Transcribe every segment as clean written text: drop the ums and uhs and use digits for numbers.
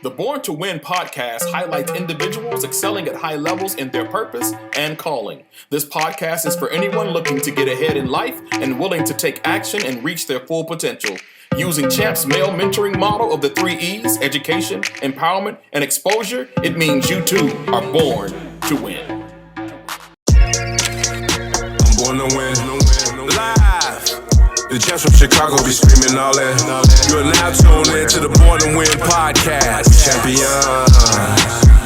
The Born to Win podcast highlights individuals excelling at high levels in their purpose and calling. This podcast is for anyone looking to get ahead in life and willing to take action and reach their full potential. Using C.H.A.M.P.S male mentoring model of the 3 E's, education, empowerment, and exposure, it means you too are born to win. I'm born to win. Live. The Champs from Chicago be screaming all that. You are now tuned in to the Born to Win podcast. Champion.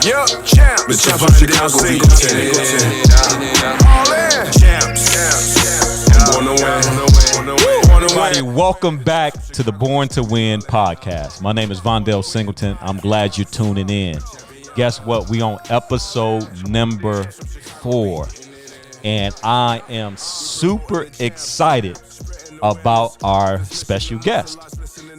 Yup, Champs. The Champs from Chicago Singleton. All in. Champs. I'm born to win. Everybody, welcome back to the Born to Win podcast. My name is Vondale Singleton. I'm glad you're tuning in. Guess what? We on episode number 4. And I am super excited about our special guest.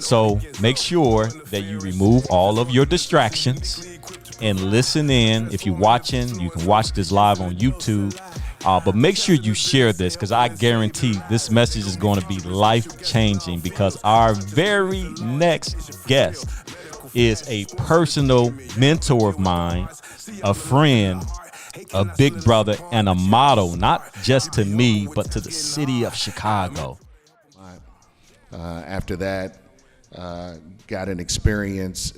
So make sure that you remove all of your distractions and listen in. If you're watching, you can watch this live on YouTube. But make sure you share this, because I guarantee this message is going to be life-changing, because our very next guest is a personal mentor of mine, a friend, a big brother, and a model, not just to me, but to the city of Chicago. After that, got an experience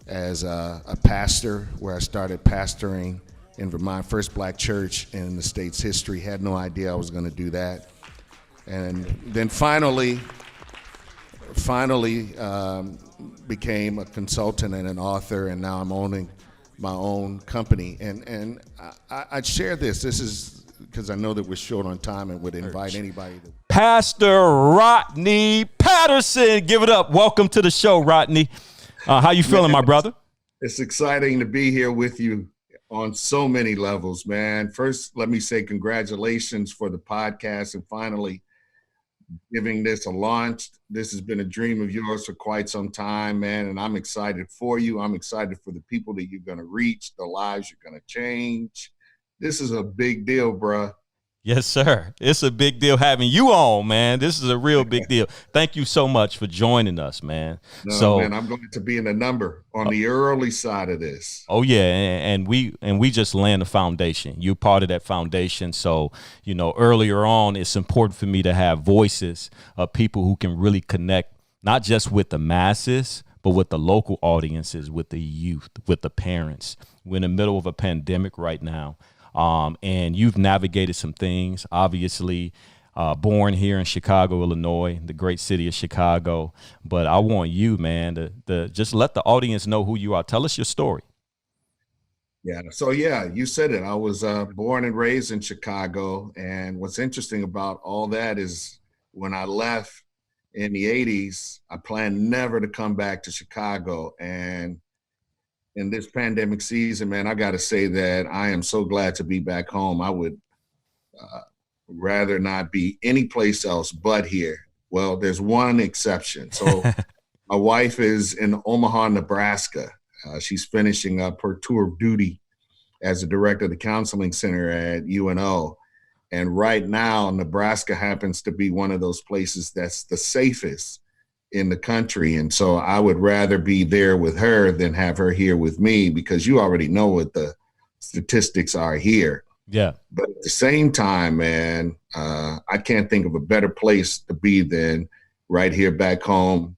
as a pastor, where I started pastoring in Vermont, first black church in the state's history. Had no idea I was going to do that. And then finally became a consultant and an author, and now I'm owning my own company. And I'd share this is because I know that we're short on time and would invite anybody to. Pastor Rodney Patterson, give it up. Welcome to the show, Rodney. How you feeling, my brother? It's exciting to be here with you on so many levels, man. First, let me say congratulations for the podcast and finally giving this a launch. This has been a dream of yours for quite some time, man, and I'm excited for you. I'm excited for the people that you're going to reach, the lives you're going to change. This is a big deal, bruh. Yes, sir. It's a big deal having you on, man. This is a real big deal. Thank you so much for joining us, man. Man, I'm going to be in the number on the early side of this. Oh yeah, and we just laying the foundation. You're part of that foundation. So, earlier on, it's important for me to have voices of people who can really connect, not just with the masses, but with the local audiences, with the youth, with the parents. We're in the middle of a pandemic right now. And you've navigated some things, obviously, born here in Chicago, Illinois, the great city of Chicago. But I want you, man, to just let the audience know who you are. Tell us your story. Yeah. So, you said it. I was born and raised in Chicago. And what's interesting about all that is when I left in the 80s, I planned never to come back to Chicago. And in this pandemic season, man, I got to say that I am so glad to be back home. I would rather not be anyplace else but here. Well, there's one exception. So my wife is in Omaha, Nebraska. She's finishing up her tour of duty as the director of the counseling center at UNO. And right now, Nebraska happens to be one of those places that's the safest in the country. And so I would rather be there with her than have her here with me, because you already know what the statistics are here. Yeah. But at the same time, man, I can't think of a better place to be than right here back home,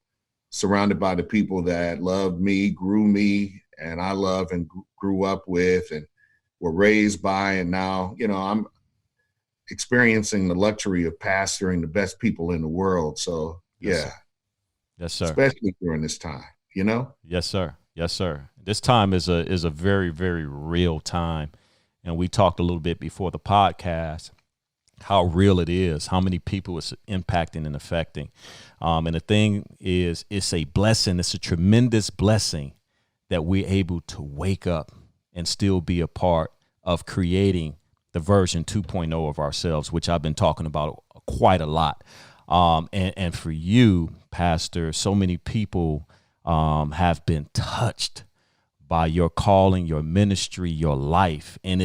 surrounded by the people that loved me, grew me, and I love and grew up with and were raised by. And now, I'm experiencing the luxury of pastoring the best people in the world. So, yeah. Yes, sir. Especially during this time, Yes, sir. Yes, sir. This time is a very, very real time. And we talked a little bit before the podcast how real it is, how many people it's impacting and affecting. And the thing is, it's a blessing. It's a tremendous blessing that we're able to wake up and still be a part of creating the version 2.0 of ourselves, which I've been talking about quite a lot. And for you, Pastor, so many people have been touched by your calling, your ministry, your life. And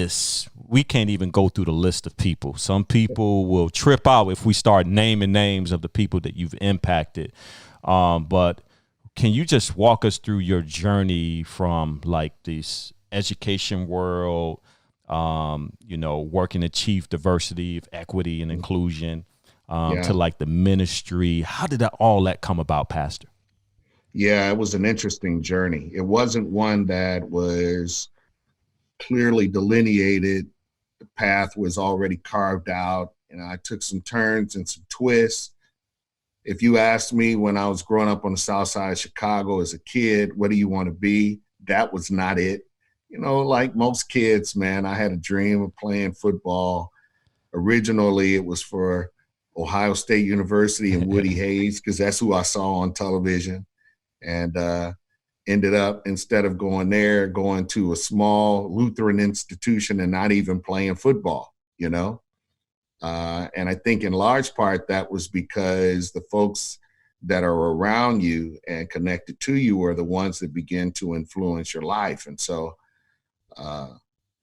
we can't even go through the list of people. Some people will trip out if we start naming names of the people that you've impacted. But can you just walk us through your journey from like this education world, working to achieve diversity, of equity and inclusion, to like the ministry? How did all that come about, Pastor? Yeah, it was an interesting journey. It wasn't one that was clearly delineated. The path was already carved out, and I took some turns and some twists. If you asked me when I was growing up on the south side of Chicago as a kid, what do you want to be? That was not it. Like most kids, man, I had a dream of playing football. Originally, it was for Ohio State University and Woody Hayes, because that's who I saw on television. And ended up, instead of going there, going to a small Lutheran institution and not even playing football, And I think in large part that was because the folks that are around you and connected to you are the ones that begin to influence your life. And so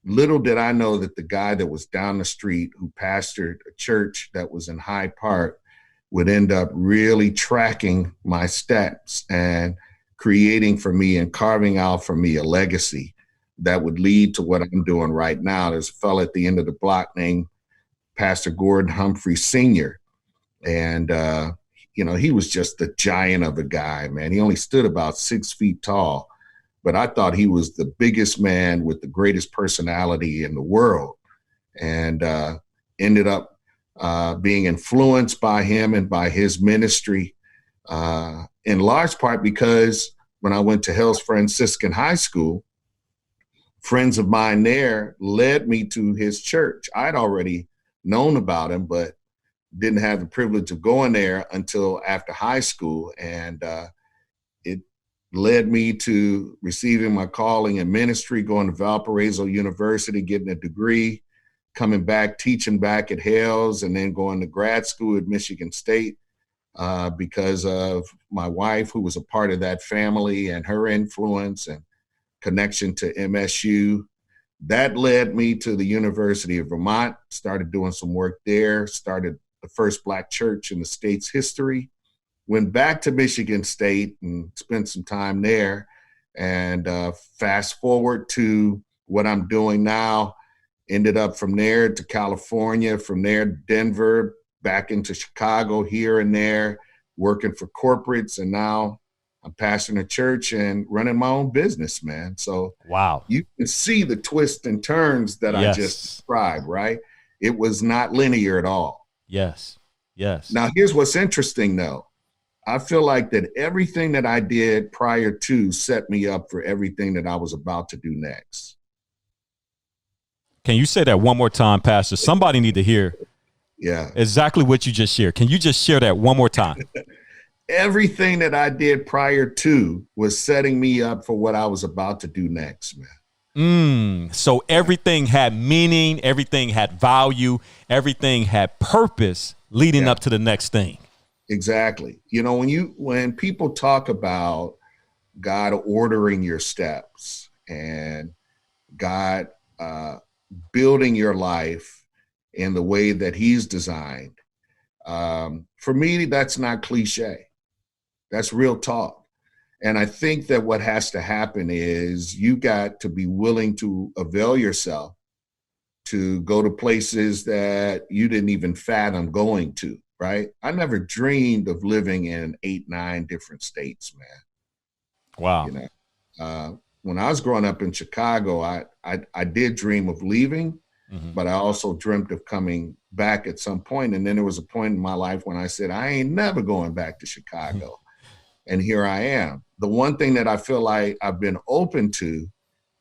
little did I know that the guy that was down the street who pastored a church that was in Hyde Park would end up really tracking my steps and creating for me and carving out for me a legacy that would lead to what I'm doing right now. There's a fellow at the end of the block named Pastor Gordon Humphrey Sr. And, he was just a giant of a guy, man. He only stood about 6 feet tall, but I thought he was the biggest man with the greatest personality in the world, and ended up being influenced by him and by his ministry, in large part because when I went to Hales Franciscan High School, friends of mine there led me to his church. I'd already known about him, but didn't have the privilege of going there until after high school. And it led me to receiving my calling in ministry, going to Valparaiso University, getting a degree, coming back, teaching back at Hales, and then going to grad school at Michigan State because of my wife, who was a part of that family, and her influence and connection to MSU. That led me to the University of Vermont, started doing some work there, started the first Black church in the state's history, went back to Michigan State and spent some time there. And fast forward to what I'm doing now, ended up from there to California, from there Denver, back into Chicago, here and there, working for corporates. And now I'm pastoring a church and running my own business, man. So wow, you can see the twists and turns that I just described, right? It was not linear at all. Yes. Now, here's what's interesting, though. I feel like that everything that I did prior to set me up for everything that I was about to do next. Can you say that one more time, Pastor? Somebody need to hear exactly what you just shared. Can you just share that one more time? Everything that I did prior to was setting me up for what I was about to do next, man. So everything had meaning, everything had value, everything had purpose leading up to the next thing. Exactly. When people talk about God ordering your steps and God building your life in the way that he's designed, for me, that's not cliche. That's real talk. And I think that what has to happen is you got to be willing to avail yourself to go to places that you didn't even fathom going to, right? I never dreamed of living in 8, 9 different states, man. Wow. When I was growing up in Chicago, I did dream of leaving, but I also dreamt of coming back at some point. And then there was a point in my life when I said, I ain't never going back to Chicago. And here I am. The one thing that I feel like I've been open to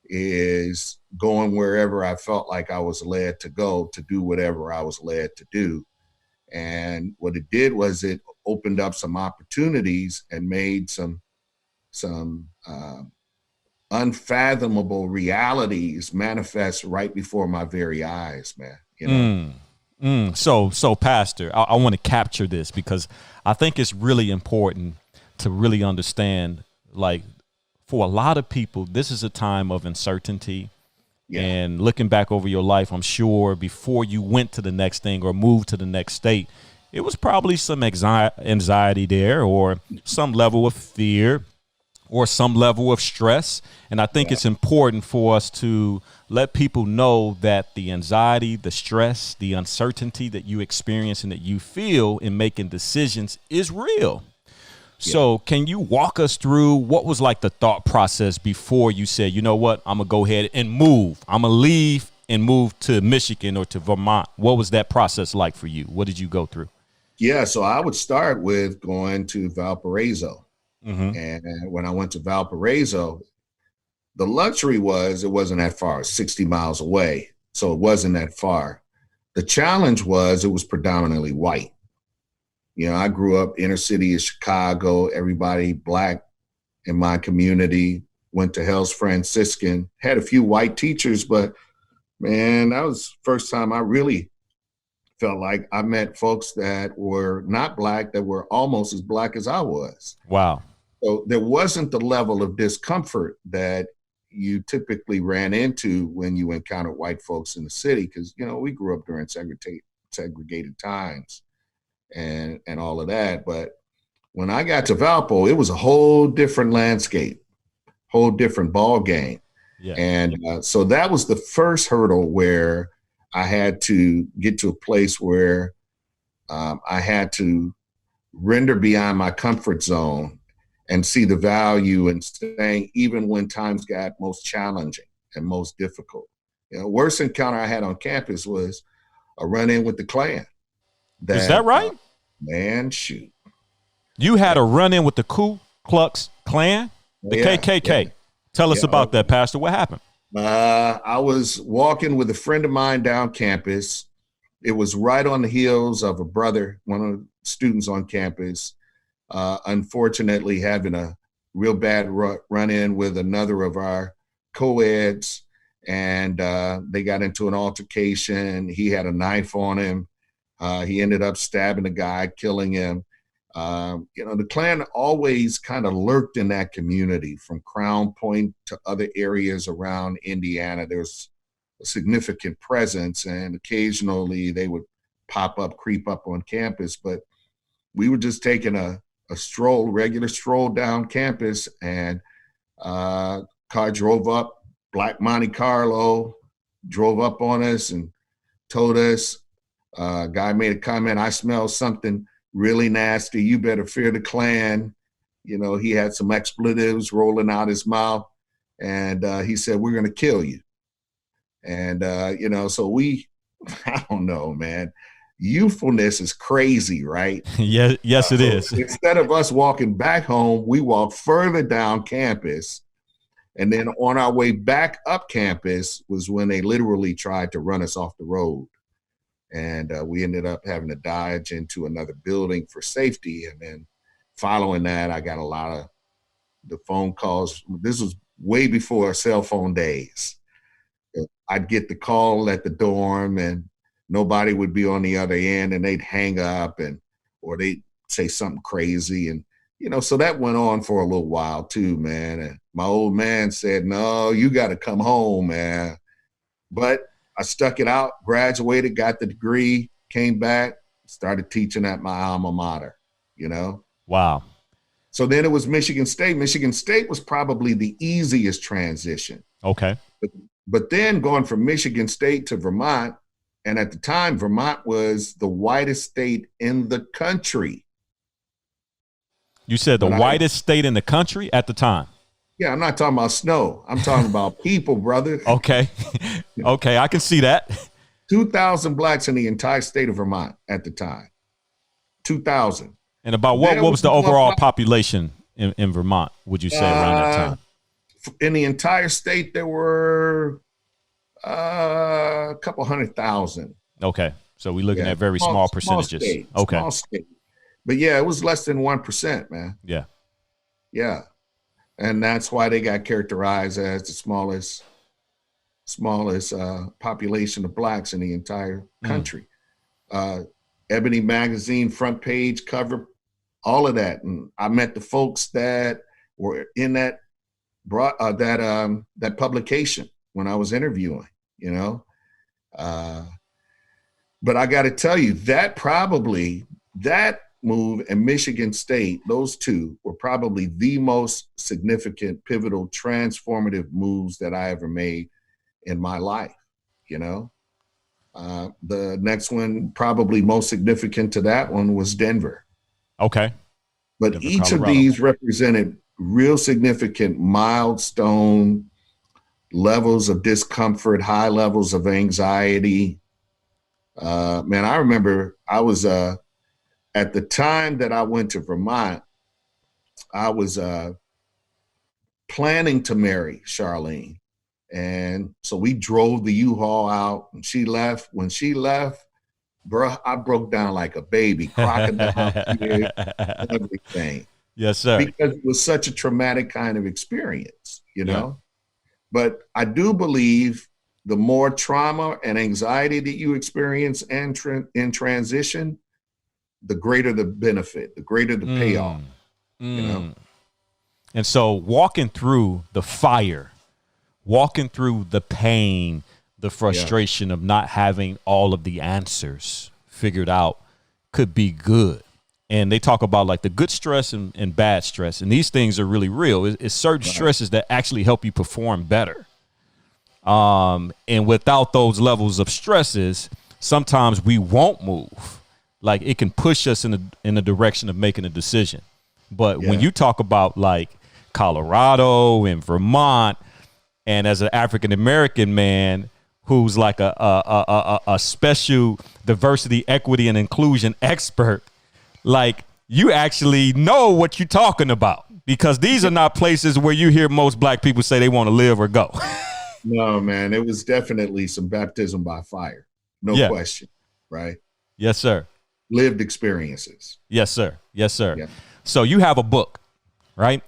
is going wherever I felt like I was led to go, to do whatever I was led to do. And what it did was it opened up some opportunities and made some unfathomable realities manifest right before my very eyes, man. So Pastor, I want to capture this because I think it's really important to really understand, like, for a lot of people, this is a time of uncertainty. And looking back over your life, I'm sure before you went to the next thing or moved to the next state, it was probably some anxiety there or some level of fear. or some level of stress. And I think it's important for us to let people know that the anxiety, the stress, the uncertainty that you experience and that you feel in making decisions is real. So can you walk us through what was like the thought process before you said, you know what, I'm going to go ahead and move. I'm going to leave and move to Michigan or to Vermont. What was that process like for you? What did you go through? Yeah, so I would start with going to Valparaiso. And when I went to Valparaiso, the luxury was it wasn't that far, 60 miles away. So it wasn't that far. The challenge was it was predominantly white. You know, I grew up inner city of Chicago, everybody Black in my community, went to Hales Franciscan, had a few white teachers, but man, that was the first time I really felt like I met folks that were not Black, that were almost as Black as I was. Wow. So there wasn't the level of discomfort that you typically ran into when you encountered white folks in the city, because, you know, we grew up during segregated times and all of that. But when I got to Valpo, it was a whole different landscape, whole different ball game. So that was the first hurdle where I had to get to a place where I had to render beyond my comfort zone and see the value in staying even when times got most challenging and most difficult. You know, worst encounter I had on campus was a run-in with the Klan. Is that right? Man, shoot. You had a run-in with the Ku Klux Klan, the KKK. Yeah. Tell us about that, Pastor. What happened? I was walking with a friend of mine down campus. It was right on the heels of a brother, one of the students on campus, unfortunately having a real bad run-in with another of our co-eds, and they got into an altercation. He had a knife on him. He ended up stabbing the guy, killing him. You know, the Klan always kind of lurked in that community from Crown Point to other areas around Indiana. There's a significant presence, and occasionally they would pop up, creep up on campus. But we were just taking a stroll, regular stroll down campus, and car drove up, Black Monte Carlo, drove up on us and told us, guy made a comment, I smell something really nasty. You better fear the Klan. You know, he had some expletives rolling out his mouth, and he said, we're going to kill you. And, you know, so I don't know, man. Youthfulness is crazy, right? Yes, it is. Instead of us walking back home, we walked further down campus. And then on our way back up campus was when they literally tried to run us off the road. And we ended up having to dodge into another building for safety. And then following that, I got a lot of the phone calls. This was way before cell phone days. I'd get the call at the dorm and nobody would be on the other end, and they'd hang up or they'd say something crazy. And, you know, so that went on for a little while too, man. And my old man said, no, you got to come home, man. But I stuck it out, graduated, got the degree, came back, started teaching at my alma mater, you know? Wow. So then it was Michigan State. Michigan State was probably the easiest transition. Okay. But then going from Michigan State to Vermont, and at the time, Vermont was the whitest state in the country. You said the whitest state in the country at the time? Yeah, I'm not talking about snow. I'm talking about people, brother. Okay. Okay, I can see that. 2,000 blacks in the entire state of Vermont at the time. 2,000. And about what was the overall population in Vermont, would you say, around that time? In the entire state, there were a couple 100,000. Okay. So we're looking at very small percentages. Okay. Small state. But yeah, it was less than 1%, man. Yeah. Yeah. And that's why they got characterized as the smallest population of blacks in the entire country. Ebony magazine, front page cover, all of that. And I met the folks that were in that publication when I was interviewing, you know. But I got to tell you, that move and Michigan State, those two were probably the most significant, pivotal, transformative moves that I ever made in my life, you know. The next one, probably most significant to that one, was Denver. Okay. But Denver, each Colorado. of these represented real significant milestone levels of discomfort, high levels of anxiety. Man, I remember I was, at the time that I went to Vermont, I was planning to marry Charlene. And so we drove the U-Haul out and she left. When she left, bro, I broke down like a baby, crocodile tears, everything. Yes, sir. Because it was such a traumatic kind of experience, you know? But I do believe the more trauma and anxiety that you experience in transition, the greater the benefit, the greater the payoff, you know? And so walking through the fire, walking through the pain, the frustration of not having all of the answers figured out could be good. And they talk about like the good stress and bad stress. And these things are really real. It's certain stresses that actually help you perform better. And without those levels of stresses, sometimes we won't move. Like it can push us in the direction of making a decision. But when you talk about like Colorado and Vermont, and as an African-American man who's like a special diversity, equity, and inclusion expert, like you actually know what you're talking about, because these are not places where you hear most black people say they want to live or go. No, man, it was definitely some baptism by fire. No question, right? Yes, sir. Lived experiences. Yes, sir. Yes, sir. Yeah. So you have a book, right?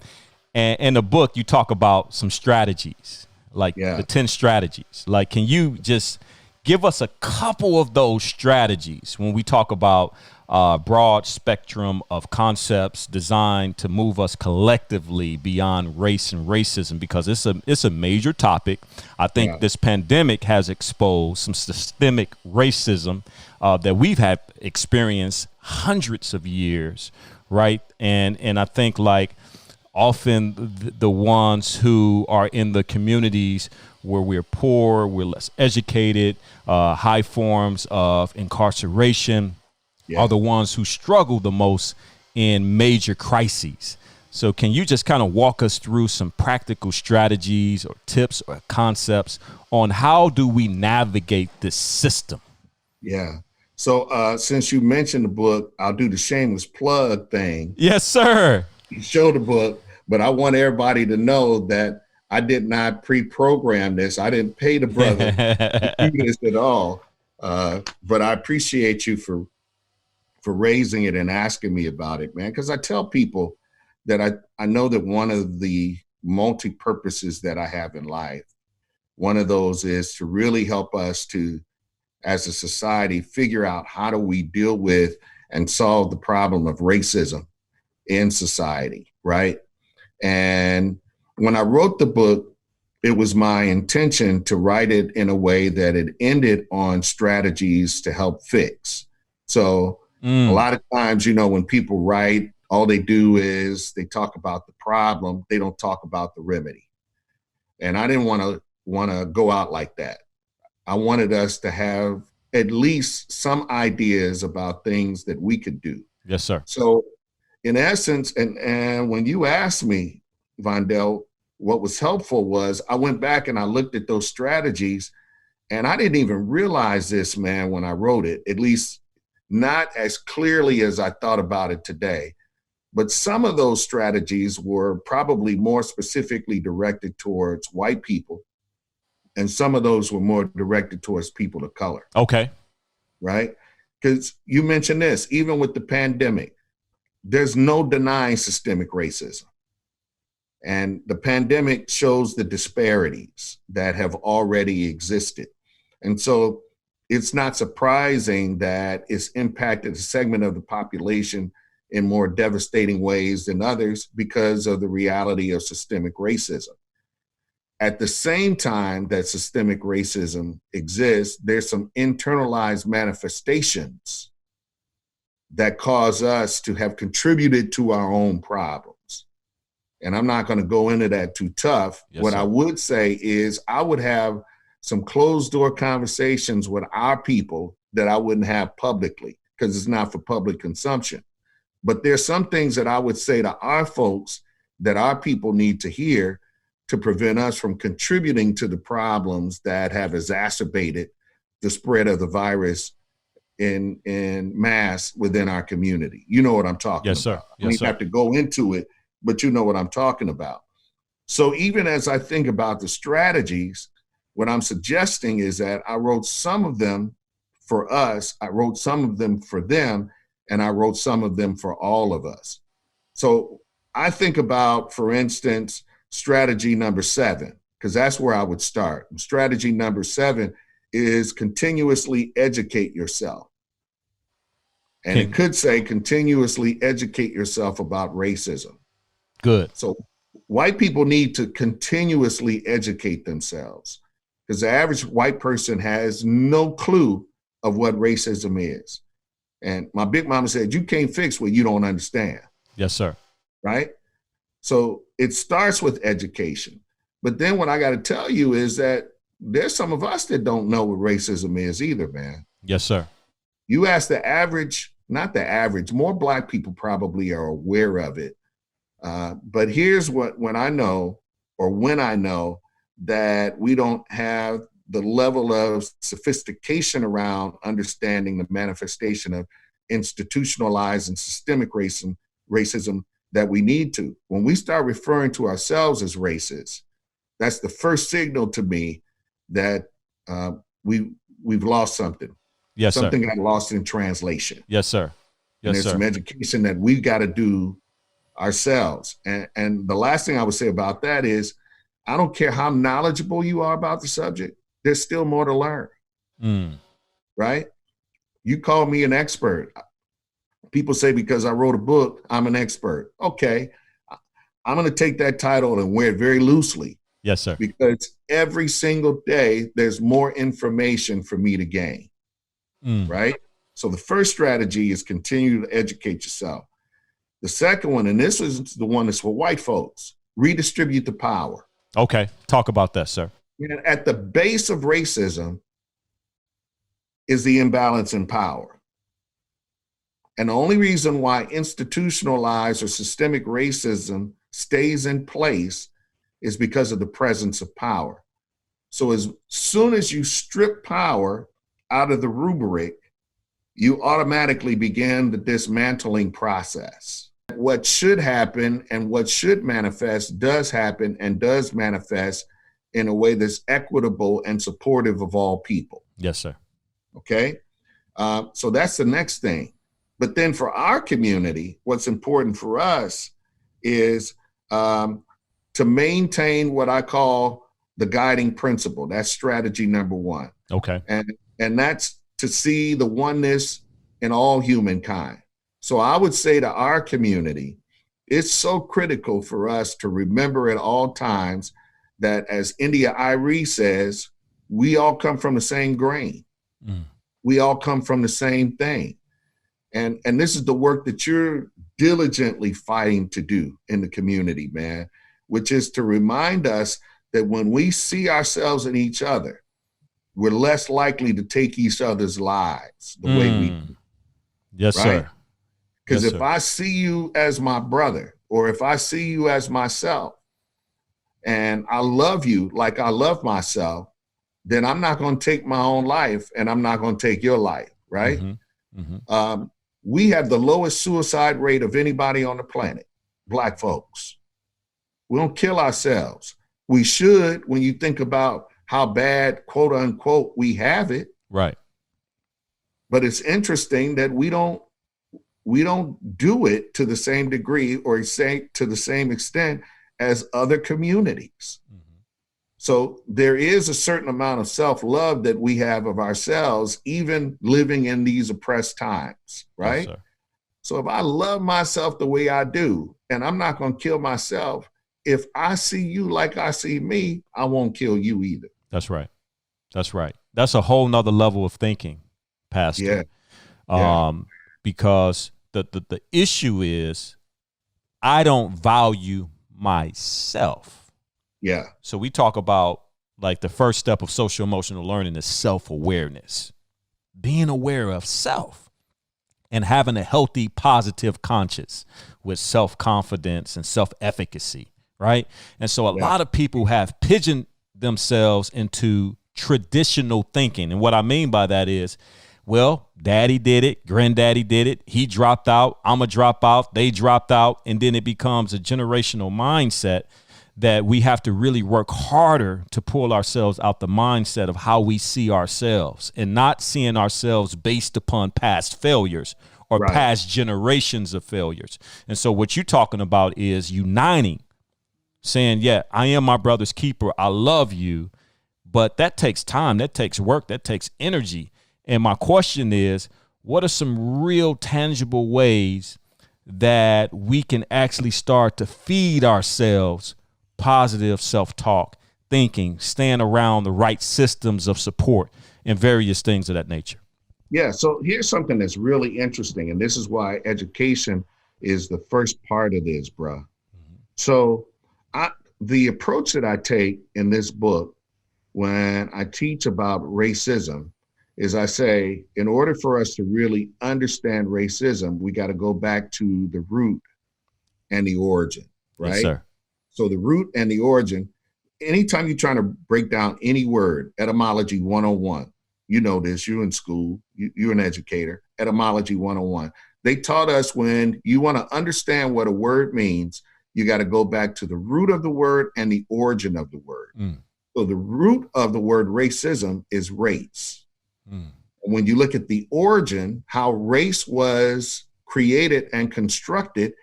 And in the book, you talk about some strategies, like the 10 strategies. Like, can you just give us a couple of those strategies when we talk about broad spectrum of concepts designed to move us collectively beyond race and racism, because it's a major topic. I think this pandemic has exposed some systemic racism that we've had experienced hundreds of years, right? And I think like often the ones who are in the communities where we're poor, we're less educated, high forms of incarceration, are the ones who struggle the most in major crises. So can you just kind of walk us through some practical strategies or tips or concepts on how do we navigate this system? Yeah. So since you mentioned the book, I'll do the shameless plug thing. Yes, sir. Show the book, but I want everybody to know that I did not pre-program this. I didn't pay the brother to do this at all. But I appreciate you for raising it and asking me about it, man. Because I tell people that I know that one of the multi-purposes that I have in life, one of those is to really help us to, as a society, figure out how do we deal with and solve the problem of racism in society, right? And when I wrote the book, it was my intention to write it in a way that it ended on strategies to help fix. So a lot of times, you know, when people write, all they do is they talk about the problem. They don't talk about the remedy. And I didn't want to go out like that. I wanted us to have at least some ideas about things that we could do. Yes, sir. So in essence, and when you asked me, Vondale, what was helpful was I went back and I looked at those strategies, and I didn't even realize this, man, when I wrote it, at least not as clearly as I thought about it today. But some of those strategies were probably more specifically directed towards white people, and some of those were more directed towards people of color. Okay. Right? Because you mentioned this, even with the pandemic, there's no denying systemic racism. And the pandemic shows the disparities that have already existed. And so it's not surprising that it's impacted a segment of the population in more devastating ways than others because of the reality of systemic racism. At the same time that systemic racism exists, there's some internalized manifestations that cause us to have contributed to our own problems. And I'm not going to go into that too tough. Yes, what sir. I would say is I would have some closed door conversations with our people that I wouldn't have publicly because it's not for public consumption. But there's some things that I would say to our folks that our people need to hear to prevent us from contributing to the problems that have exacerbated the spread of the virus in mass within our community. You know what I'm talking Yes, sir. about. Yes, You have to go into it, but you know what I'm talking about. So even as I think about the strategies, what I'm suggesting is that I wrote some of them for us, I wrote some of them for them, and I wrote some of them for all of us. So I think about, for instance, strategy number 7, because that's where I would start. Strategy number 7 is continuously educate yourself. And it could say continuously educate yourself about racism. Good. So white people need to continuously educate themselves because the average white person has no clue of what racism is. And my big mama said, you can't fix what you don't understand. Yes, sir. Right? So it starts with education. But then what I got to tell you is that there's some of us that don't know what racism is either, man. Yes, sir. You ask the average, not the average, more Black people probably are aware of it. But here's when I know that we don't have the level of sophistication around understanding the manifestation of institutionalized and systemic racism that we need to. When we start referring to ourselves as racist, that's the first signal to me that we've lost something. Yes, something sir. got lost in translation. Yes, sir. And Yes, there's sir. some education that we've got to do ourselves. And the last thing I would say about that is, I don't care how knowledgeable you are about the subject, there's still more to learn, right? You call me an expert. People say because I wrote a book, I'm an expert. Okay, I'm going to take that title and wear it very loosely. Yes, sir. Because every single day, there's more information for me to gain, right? So the first strategy is continue to educate yourself. The second one, and this is the one that's for white folks, redistribute the power. Okay, talk about that, sir. And at the base of racism is the imbalance in power. And the only reason why institutionalized or systemic racism stays in place is because of the presence of power. So as soon as you strip power out of the rubric, you automatically begin the dismantling process. What should happen and what should manifest does happen and does manifest in a way that's equitable and supportive of all people. Yes, sir. Okay? So that's the next thing. But then for our community, what's important for us is to maintain what I call the guiding principle. That's strategy number 1. Okay. And that's to see the oneness in all humankind. So I would say to our community, it's so critical for us to remember at all times that, as India Irie says, we all come from the same grain. We all come from the same thing. And this is the work that you're diligently fighting to do in the community, man, which is to remind us that when we see ourselves in each other, we're less likely to take each other's lives the way we do. Yes, right? sir. Because Yes, if sir. I see you as my brother, or if I see you as myself, and I love you like I love myself, then I'm not going to take my own life and I'm not going to take your life, right? We have the lowest suicide rate of anybody on the planet, Black folks. We don't kill ourselves. We should, when you think about how bad, quote unquote, we have it. Right. But it's interesting that we don't do it to the same degree or say to the same extent as other communities. So there is a certain amount of self-love that we have of ourselves, even living in these oppressed times, right? Yes, sir. So if I love myself the way I do, and I'm not going to kill myself, if I see you like I see me, I won't kill you either. That's right. That's right. That's a whole nother level of thinking, Pastor. Yeah. because the issue is I don't value myself. Yeah. So we talk about like the first step of social emotional learning is self-awareness, being aware of self and having a healthy, positive conscience with self-confidence and self-efficacy. Right. And so a lot of people have pigeoned themselves into traditional thinking. And what I mean by that is, well, daddy did it, granddaddy did it, he dropped out, I'm a drop out, they dropped out, and then it becomes a generational mindset that we have to really work harder to pull ourselves out the mindset of how we see ourselves and not seeing ourselves based upon past failures or past generations of failures. And so what you're talking about is uniting, saying, yeah, I am my brother's keeper, I love you, but that takes time, that takes work, that takes energy. And my question is, what are some real tangible ways that we can actually start to feed ourselves positive self-talk, thinking, staying around the right systems of support and various things of that nature? Yeah, so here's something that's really interesting, and this is why education is the first part of this, bruh. So the approach that I take in this book when I teach about racism is I say, in order for us to really understand racism, we got to go back to the root and the origin, right? Yes, sir. So the root and the origin, anytime you're trying to break down any word, etymology 101, you know this, you're in school, you're an educator, etymology 101. They taught us when you want to understand what a word means, you got to go back to the root of the word and the origin of the word. So the root of the word racism is race. When you look at the origin, how race was created and constructed,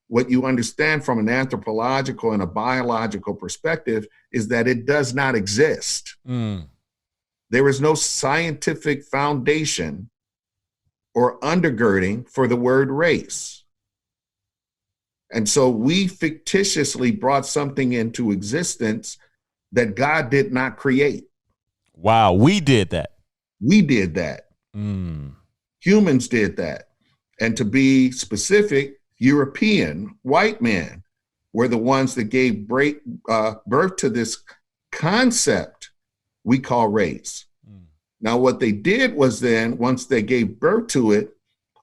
what you understand from an anthropological and a biological perspective is that it does not exist. There is no scientific foundation or undergirding for the word race. And so we fictitiously brought something into existence that God did not create. Wow, we did that. We did that. Humans did that. And to be specific, European white men were the ones that gave birth to this concept we call race. Now, what they did was then, once they gave birth to it,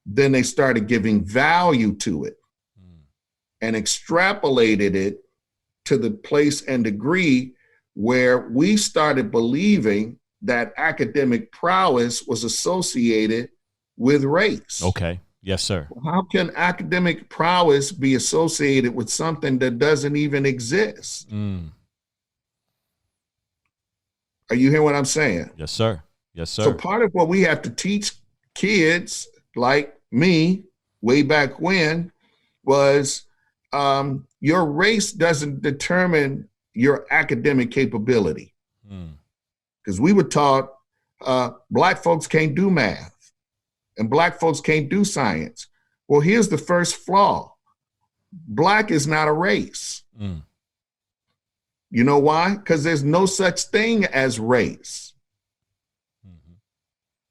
then they started giving value to it and extrapolated it to the place and degree where we started believing that academic prowess was associated with race. Okay. Yes, sir. How can academic prowess be associated with something that doesn't even exist? Are you hearing what I'm saying? Yes, sir. Yes, sir. So part of what we have to teach kids like me way back when was your race doesn't determine your academic capability. Because we were taught Black folks can't do math and Black folks can't do science. Well, here's the first flaw. Black is not a race. You know why? Because there's no such thing as race.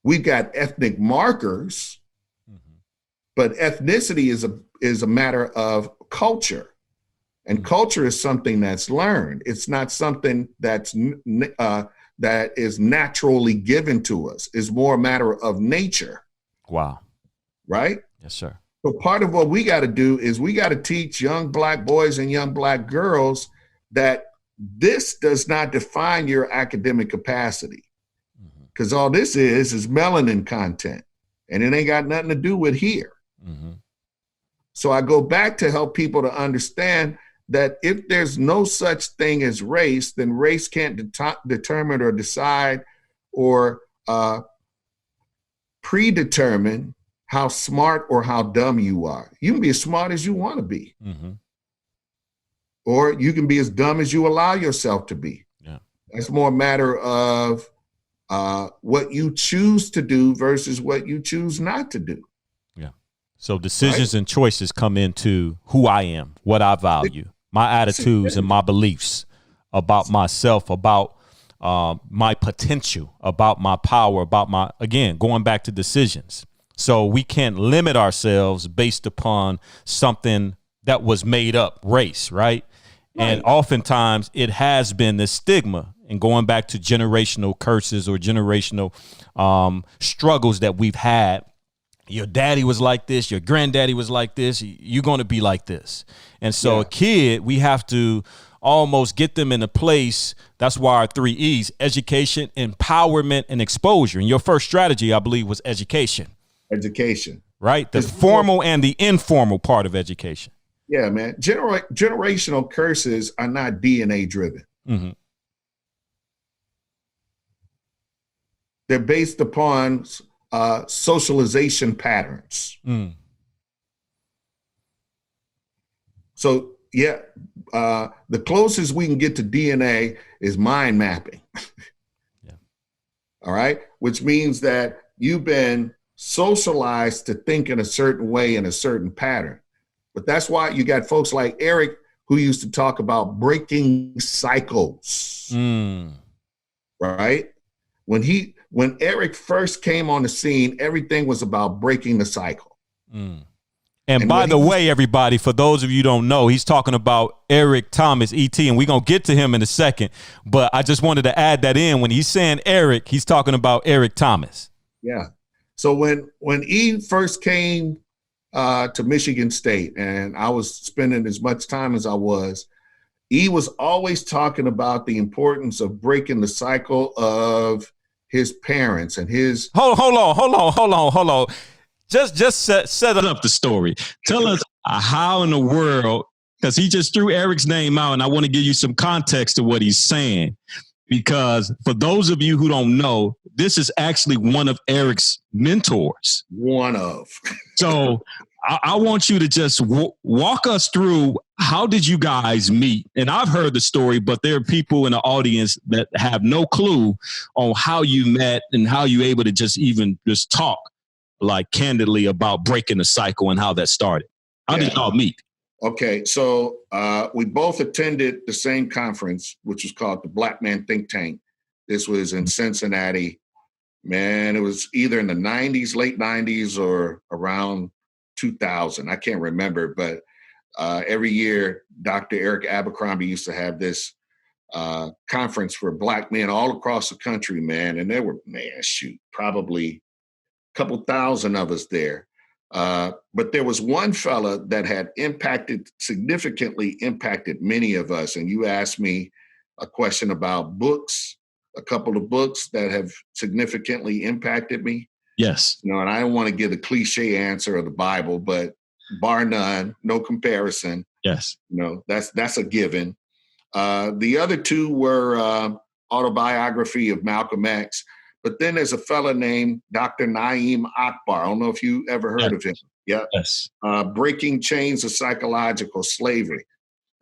We've got ethnic markers, but ethnicity is a matter of culture. And culture is something that's learned. It's not something that is naturally given to us. It's more a matter of nature. Wow. Right? Yes, sir. So part of what we got to do is we got to teach young Black boys and young Black girls that this does not define your academic capacity. Because all this is melanin content, and it ain't got nothing to do with here. So I go back to help people to understand that if there's no such thing as race, then race can't determine or decide or predetermine how smart or how dumb you are. You can be as smart as you want to be. Or you can be as dumb as you allow yourself to be. That's more a matter of what you choose to do versus what you choose not to do. So decisions and choices come into who I am, what I value, my attitudes and my beliefs about myself, about my potential, about my power, about my, again, going back to decisions. So we can't limit ourselves based upon something that was made up, race, right? And oftentimes it has been the stigma, and going back to generational curses or generational struggles that we've had. Your daddy was like this, your granddaddy was like this, you're going to be like this. And so a kid, we have to almost get them in a place. That's why our 3 E's: education, empowerment, and exposure. And your first strategy, I believe, was education. Education. Right? The formal and the informal part of education. Yeah, man. Generational curses are not DNA driven. Mm-hmm. They're based upon socialization patterns. Mm. So, the closest we can get to DNA is mind mapping. Yeah. All right. Which means that you've been socialized to think in a certain way, in a certain pattern. But that's why you got folks like Eric who used to talk about breaking cycles. Mm. Right. When Eric first came on the scene, everything was about breaking the cycle. Mm. And by the way, everybody, for those of you who don't know, he's talking about Eric Thomas, E.T., and we're going to get to him in a second. But I just wanted to add that in. When he's saying Eric, he's talking about Eric Thomas. Yeah. So when E first came to Michigan State, and I was spending as much time as I was, E was always talking about the importance of breaking the cycle of his parents and his. Hold on. Just set up the story. Tell us how in the world, because he just threw Eric's name out, and I want to give you some context to what he's saying. Because for those of you who don't know, this is actually one of Eric's mentors. So I want you to just walk us through, how did you guys meet? And I've heard the story, but there are people in the audience that have no clue on how you met and how you able to just talk like candidly about breaking the cycle and how that started. How did y'all meet? Okay, so we both attended the same conference, which was called the Black Man Think Tank. This was in Cincinnati. Man, it was either in the 90s, late 90s, or around 2000. I can't remember, but every year, Dr. Eric Abercrombie used to have this conference for Black men all across the country, man. And there were, probably a couple thousand of us there. But there was one fella that had significantly impacted many of us. And you asked me a question about books, a couple of books that have significantly impacted me. Yes. And I don't want to give the cliche answer of the Bible, but bar none, no comparison. Yes. That's a given. The other two were autobiography of Malcolm X. But then there's a fella named Dr. Naeem Akbar. I don't know if you ever heard of him. Yeah. Yes. Breaking Chains of Psychological Slavery.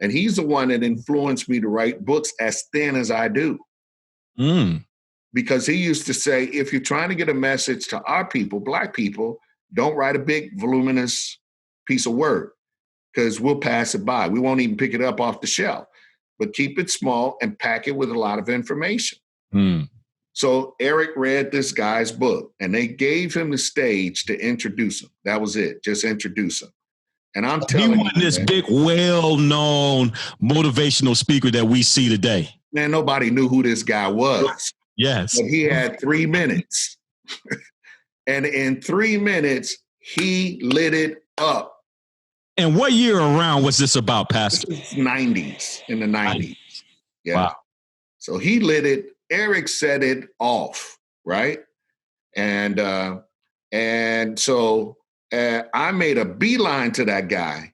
And he's the one that influenced me to write books as thin as I do. Mm. Because he used to say, if you're trying to get a message to our people, Black people, don't write a big, voluminous piece of work, because we'll pass it by. We won't even pick it up off the shelf. But keep it small and pack it with a lot of information. Mm. So Eric read this guy's book, and they gave him the stage to introduce him. That was it. Just introduce him. And I'm telling you, he wasn't this big, well-known motivational speaker that we see today. Man, nobody knew who this guy was. Yes. But he had 3 minutes. And in 3 minutes, he lit it up. And what year around was this about, Pastor? This is 90s, in the 90s. Yeah. Wow. So he lit it. Eric set it off, right? And so I made a beeline to that guy.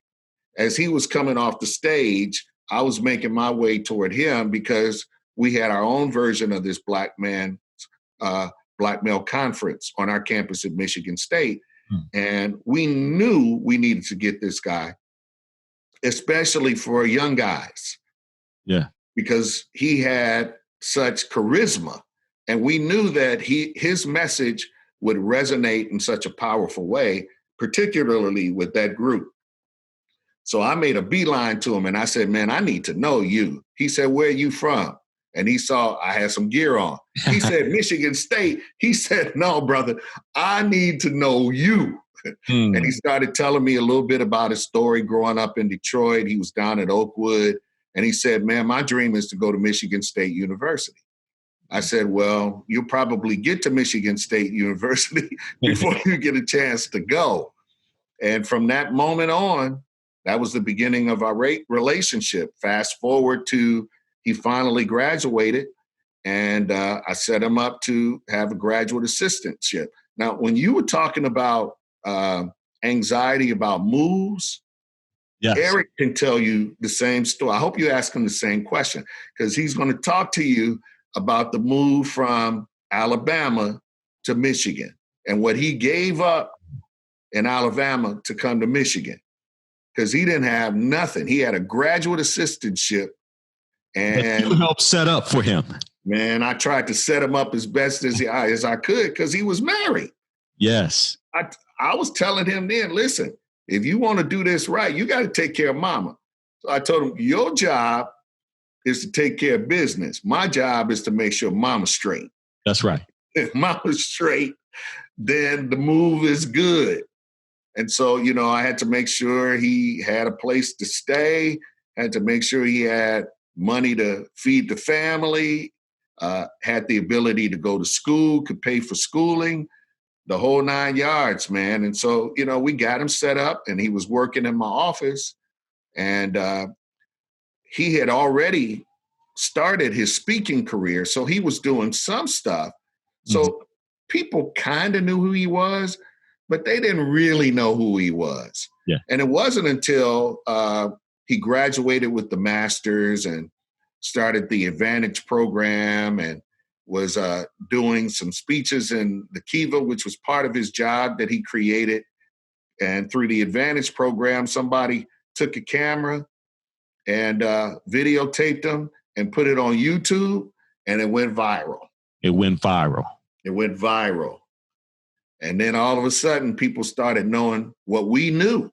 As he was coming off the stage, I was making my way toward him, because we had our own version of this Black male conference on our campus at Michigan State. And we knew we needed to get this guy, especially for young guys. Yeah. Because he had such charisma. And we knew that his message would resonate in such a powerful way, particularly with that group. So I made a beeline to him and I said, man, I need to know you. He said, where are you from? and he saw I had some gear on. He said, Michigan State. He said, no, brother, I need to know you. And he started telling me a little bit about his story growing up in Detroit. He was down at Oakwood. And he said, man, my dream is to go to Michigan State University. I said, well, you'll probably get to Michigan State University before you get a chance to go. And from that moment on, that was the beginning of our relationship. Fast forward to he finally graduated, and I set him up to have a graduate assistantship. Now, when you were talking about anxiety about moves, yes, Eric can tell you the same story. I hope you ask him the same question, because he's going to talk to you about the move from Alabama to Michigan and what he gave up in Alabama to come to Michigan, because he didn't have nothing. He had a graduate assistantship, and you helped set up for him. Man, I tried to set him up as best as I could, because he was married. Yes. I was telling him then, listen, if you want to do this right, you got to take care of mama. So I told him, your job is to take care of business. My job is to make sure mama's straight. That's right. If mama's straight, then the move is good. And so, I had to make sure he had a place to stay, had to make sure he had money to feed the family, had the ability to go to school, could pay for schooling, the whole 9 yards, man. And so, we got him set up, and he was working in my office, and he had already started his speaking career. So he was doing some stuff. So people kind of knew who he was, but they didn't really know who he was. Yeah. And it wasn't until he graduated with the master's and started the Advantage program and was doing some speeches in the Kiva, which was part of his job that he created. And through the Advantage program, somebody took a camera and videotaped him and put it on YouTube, and it went viral. It went viral. And then all of a sudden, people started knowing what we knew.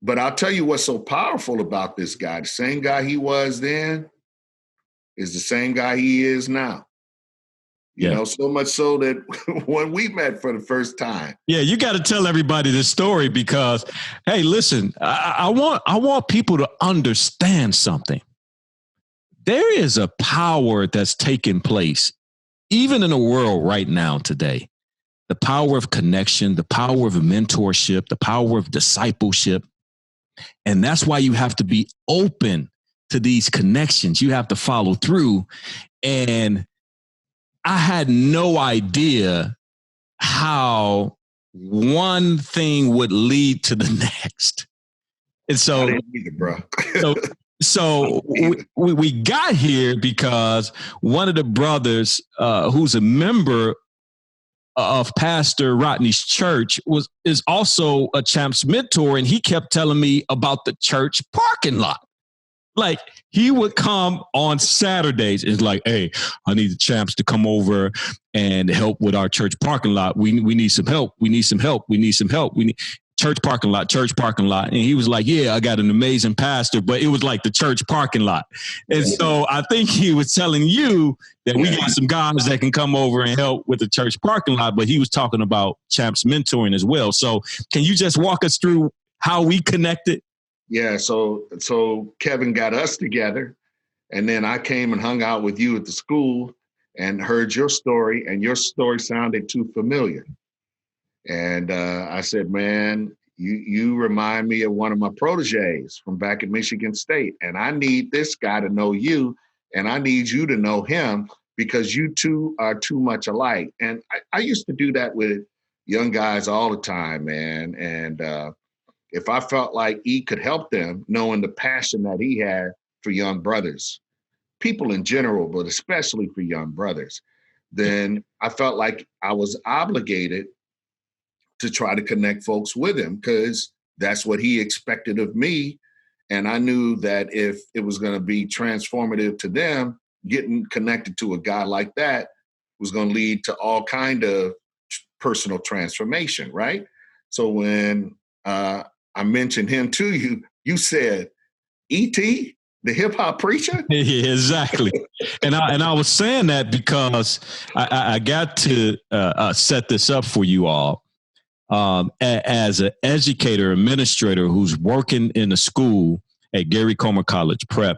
But I'll tell you what's so powerful about this guy. The same guy he was then is the same guy he is now. So much so that when we met for the first time. Yeah, you got to tell everybody this story, because, hey, listen, I want people to understand something. There is a power that's taking place, even in the world right now today. The power of connection, the power of mentorship, the power of discipleship. And that's why you have to be open to these connections. You have to follow through. And I had no idea how one thing would lead to the next. And so, so we got here because one of the brothers who's a member of Pastor Rodney's church is also a C.H.A.M.P.S mentor, and he kept telling me about the church parking lot. Like, he would come on Saturdays. It's like, hey, I need the C.H.A.M.P.S to come over and help with our church parking lot. We need some help. We need some help. We need some help. We need church parking lot. And he was like, yeah, I got an amazing pastor, but it was like the church parking lot. And so I think he was telling you that we got some guys that can come over and help with the church parking lot, but he was talking about C.H.A.M.P.S mentoring as well. So can you just walk us through how we connected? Yeah, so Kevin got us together, and then I came and hung out with you at the school and heard your story, and your story sounded too familiar. And I said, man, you remind me of one of my proteges from back at Michigan State, and I need this guy to know you, and I need you to know him, because you two are too much alike. And I used to do that with young guys all the time, man. And if I felt like he could help them, knowing the passion that he had for young brothers, people in general, but especially for young brothers, then I felt like I was obligated to try to connect folks with him, because that's what he expected of me. And I knew that if it was going to be transformative to them, getting connected to a guy like that was going to lead to all kind of personal transformation, right? So when I mentioned him to you, you said, E.T., The hip hop preacher? Yeah, exactly. And I was saying that because I got to set this up for you all. As an educator, administrator who's working in a school at Gary Comer College Prep,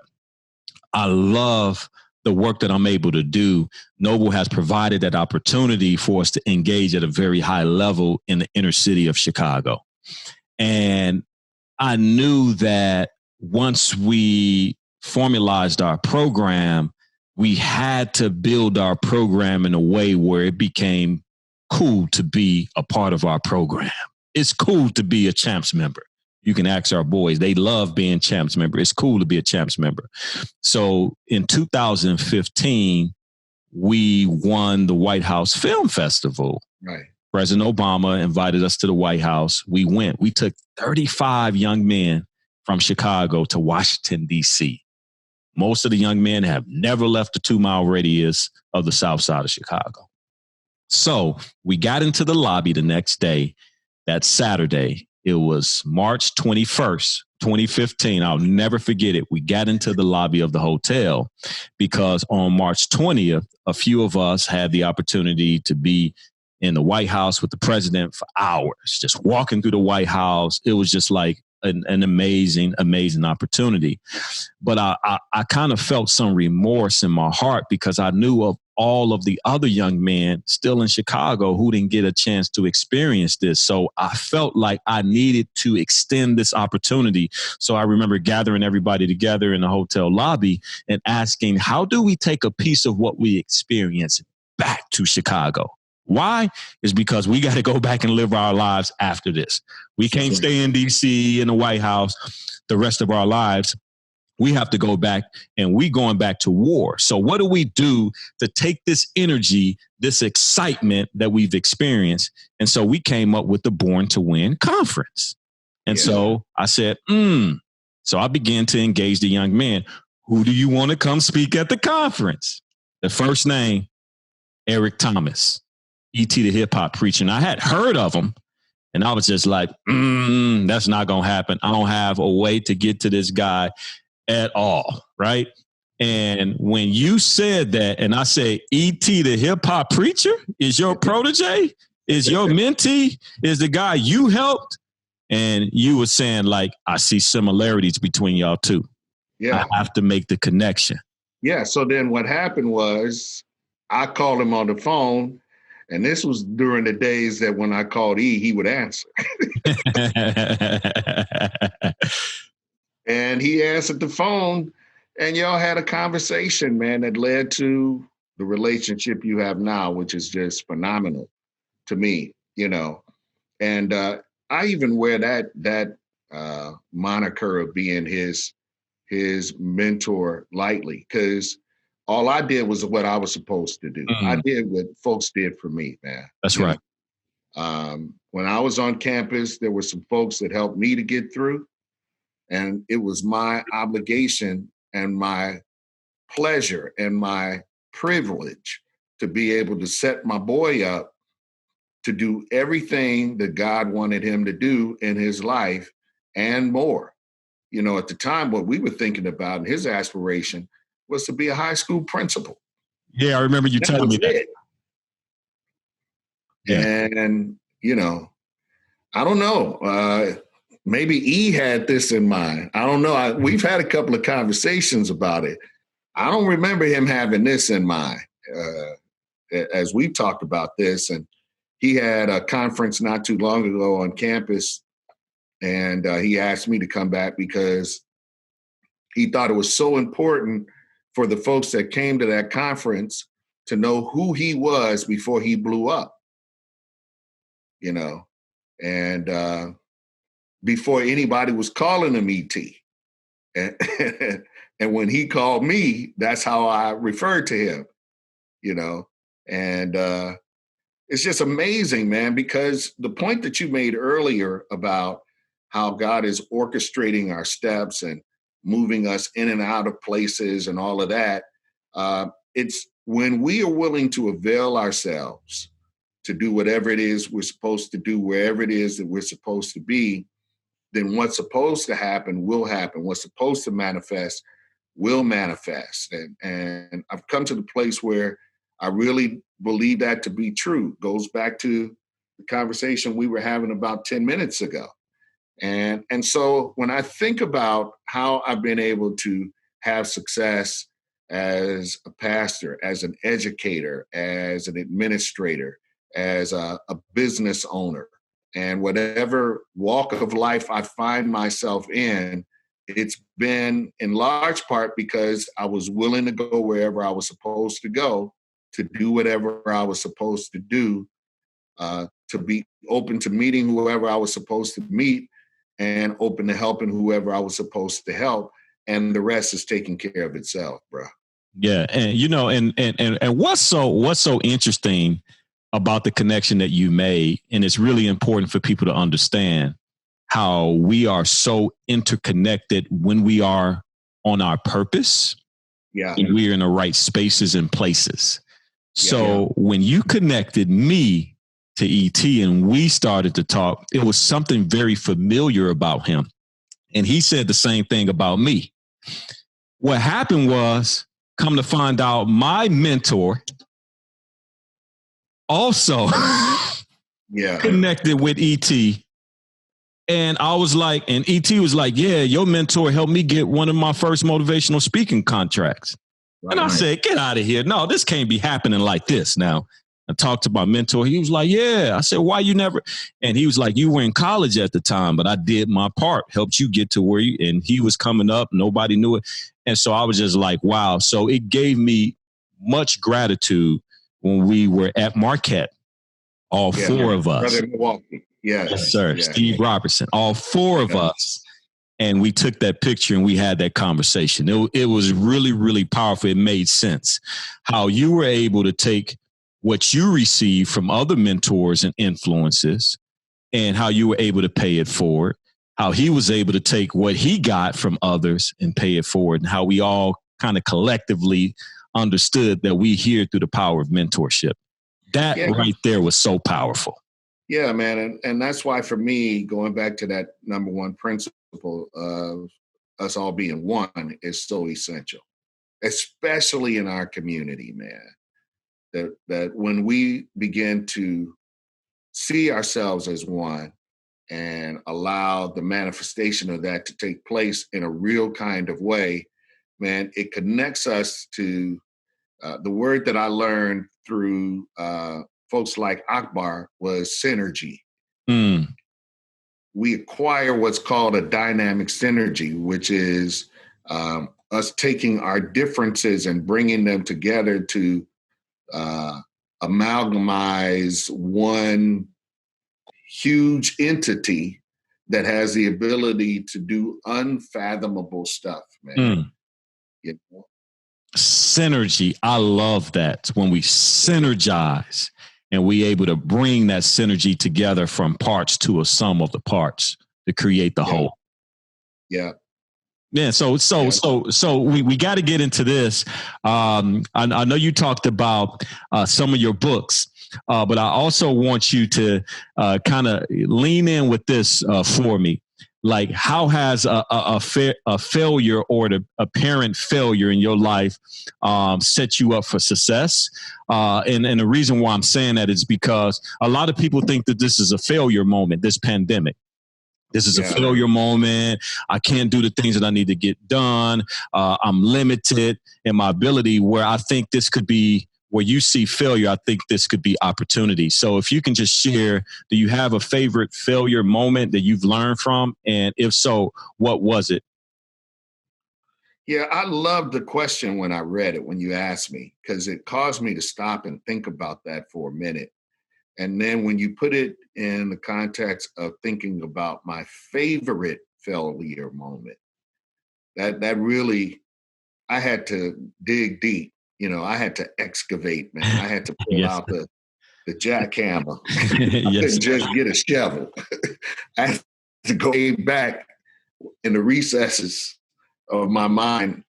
I love the work that I'm able to do. Noble has provided that opportunity for us to engage at a very high level in the inner city of Chicago. And I knew that once we formalized our program, we had to build our program in a way where it became cool to be a part of our program. It's cool to be a C.H.A.M.P.S member. You can ask our boys. They love being C.H.A.M.P.S member. It's cool to be a C.H.A.M.P.S member. So in 2015, we won the White House Film Festival. Right. President Obama invited us to the White House. We went. We took 35 young men from Chicago to Washington, D.C. Most of the young men have never left the 2-mile radius of the South Side of Chicago. So we got into the lobby the next day, that Saturday. It was March 21st, 2015. I'll never forget it. We got into the lobby of the hotel because on March 20th, a few of us had the opportunity to be in the White House with the president for hours, just walking through the White House. It was just like an amazing, amazing opportunity. But I kind of felt some remorse in my heart because I knew of all of the other young men still in Chicago who didn't get a chance to experience this. So I felt like I needed to extend this opportunity. So I remember gathering everybody together in the hotel lobby and asking, how do we take a piece of what we experienced back to Chicago? Why? Is because we got to go back and live our lives after this. We can't stay in D.C. in the White House the rest of our lives. We have to go back, and we going back to war. So what do we do to take this energy, this excitement that we've experienced? And so we came up with the Born to Win conference. And so I said, So I began to engage the young men. Who do you want to come speak at the conference? The first name, Eric Thomas, E.T. the hip hop preacher. And I had heard of him. And I was just like, that's not going to happen. I don't have a way to get to this guy at all, right? And when you said that, and I said, E.T. the hip hop preacher is your protege, is your mentee, is the guy you helped, and you were saying like, I see similarities between y'all two. Yeah, I have to make the connection. Yeah. So then what happened was I called him on the phone, and this was during the days that when I called E, he would answer. And he answered the phone, and y'all had a conversation, man, that led to the relationship you have now, which is just phenomenal to me, you know. And I even wear that moniker of being his mentor lightly, because all I did was what I was supposed to do. I did what folks did for me, man. That's right. When I was on campus, there were some folks that helped me to get through. And it was my obligation and my pleasure and my privilege to be able to set my boy up to do everything that God wanted him to do in his life and more. You know, at the time, what we were thinking about and his aspiration was to be a high school principal. Yeah, I remember you telling me that. Yeah. And, you know, I don't know. Maybe E had this in mind. I don't know. We've had a couple of conversations about it. I don't remember him having this in mind as we talked about this. And he had a conference not too long ago on campus, and he asked me to come back because he thought it was so important for the folks that came to that conference to know who he was before he blew up, you know, and before anybody was calling him E.T. And when he called me, that's how I referred to him, you know. And it's just amazing, man, because the point that you made earlier about how God is orchestrating our steps and moving us in and out of places and all of that, it's when we are willing to avail ourselves to do whatever it is we're supposed to do, wherever it is that we're supposed to be, then what's supposed to happen will happen. What's supposed to manifest will manifest. And I've come to the place where I really believe that to be true. Goes back to the conversation we were having about 10 minutes ago. And so when I think about how I've been able to have success as a pastor, as an educator, as an administrator, as a business owner, and whatever walk of life I find myself in, it's been in large part because I was willing to go wherever I was supposed to go, to do whatever I was supposed to do, to be open to meeting whoever I was supposed to meet, and open to helping whoever I was supposed to help. And the rest is taking care of itself, bro. Yeah. And, and what's so interesting about the connection that you made, and it's really important for people to understand how we are so interconnected when we are on our purpose. Yeah. And we're in the right spaces and places. So when you connected me to ET and we started to talk, it was something very familiar about him. And he said the same thing about me. What happened was, come to find out, my mentor also connected with ET. And I was like, and ET was like, yeah, your mentor helped me get one of my first motivational speaking contracts. Right. And I said, get out of here. No, this can't be happening like this now. I talked to my mentor. He was like, yeah. I said, why you never? And he was like, you were in college at the time, but I did my part, helped you get to where you, and he was coming up. Nobody knew it. And so I was just like, wow. So it gave me much gratitude when we were at Marquette, all four of us. Brother Milwaukee. Yes, sir. Yeah. Steve Robertson, all four of us. And we took that picture and we had that conversation. It was really, really powerful. It made sense how you were able to take what you received from other mentors and influences and how you were able to pay it forward, how he was able to take what he got from others and pay it forward, and how we all kind of collectively understood that we here through the power of mentorship. That right there was so powerful. Yeah, man. And that's why for me, going back to that number one principle of us all being one is so essential, especially in our community, man. That when we begin to see ourselves as one and allow the manifestation of that to take place in a real kind of way, man, it connects us to the word that I learned through folks like Akbar was synergy. We acquire what's called a dynamic synergy, which is us taking our differences and bringing them together to amalgamize one huge entity that has the ability to do unfathomable stuff, man. You know? Synergy. I love that. When we synergize and we able to bring that synergy together from parts to a sum of the parts to create the whole. Yeah. Yeah, so we got to get into this. I know you talked about some of your books, but I also want you to kind of lean in with this for me. Like, how has a failure or the apparent failure in your life set you up for success? And the reason why I'm saying that is because a lot of people think that this is a failure moment, this pandemic. This is a failure moment. I can't do the things that I need to get done. I'm limited in my ability, where I think this could be where you see failure. I think this could be opportunity. So if you can just share, do you have a favorite failure moment that you've learned from? And if so, what was it? Yeah, I loved the question when I read it, when you asked me, because it caused me to stop and think about that for a minute. And then when you put it in the context of thinking about my favorite failure moment, that really, I had to dig deep. You know, I had to excavate, man. I had to pull out the jackhammer. I couldn't just get a shovel. I had to go back in the recesses of my mind.